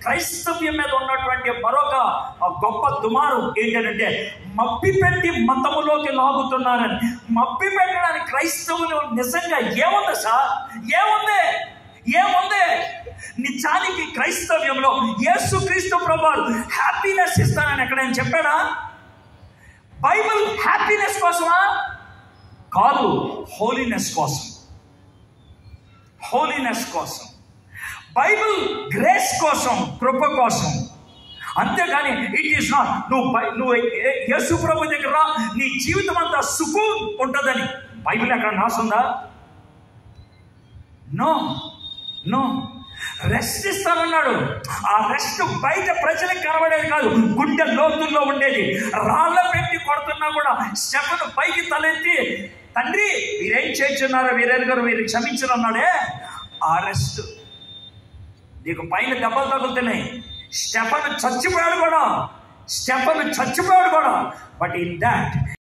క్రైస్తవ్యం మీద ఉన్నటువంటి మరొక గొప్ప దుమారం ఏంటంటే మబ్బి పెట్టి మతములోకి లాగుతున్నారని. మబ్బి పెట్టడానికి క్రైస్తవులు నిజంగా ఏముంది సార్? ఏముంది నిజానికి క్రైస్తవ్యంలో యేసుక్రీస్తు ప్రభువు హ్యాపీనెస్ ఇస్తానని ఎక్కడైనా చెప్పాడా? బైబిల్ హ్యాపీనెస్ కోసమా? కాదు, హోలీనెస్ కోసం. బైబిల్ గ్రేస్ కోసం, కృప కోసం. అంతేగాని ఇట్ ఈస్ నాట్ నువ్వు యేసు ప్రభు దగ్గర నీ జీవితం అంతా సుఖం ఉంటుందని బైబిల్ ఎక్కడ రాసుందా? నో రెస్ట్ ఇస్తానన్నాడు. ఆ రెస్ట్ బయట ప్రజలకు కనబడేది కాదు, గుండె లోతుల్లో ఉండేది. రాళ్ళ పెట్టి కొడుతున్నా కూడా స్టెఫెను పైకి తలెత్తి, తండ్రి వీరేం చేస్తున్నారు, వీరేరు గారు వీరు క్షమించరన్నాడే. ఆ రెస్ట్ నీకు పైన దెబ్బలు తగులుతున్నాయి. స్టెఫెను చచ్చిపోయాడు కూడా. But in that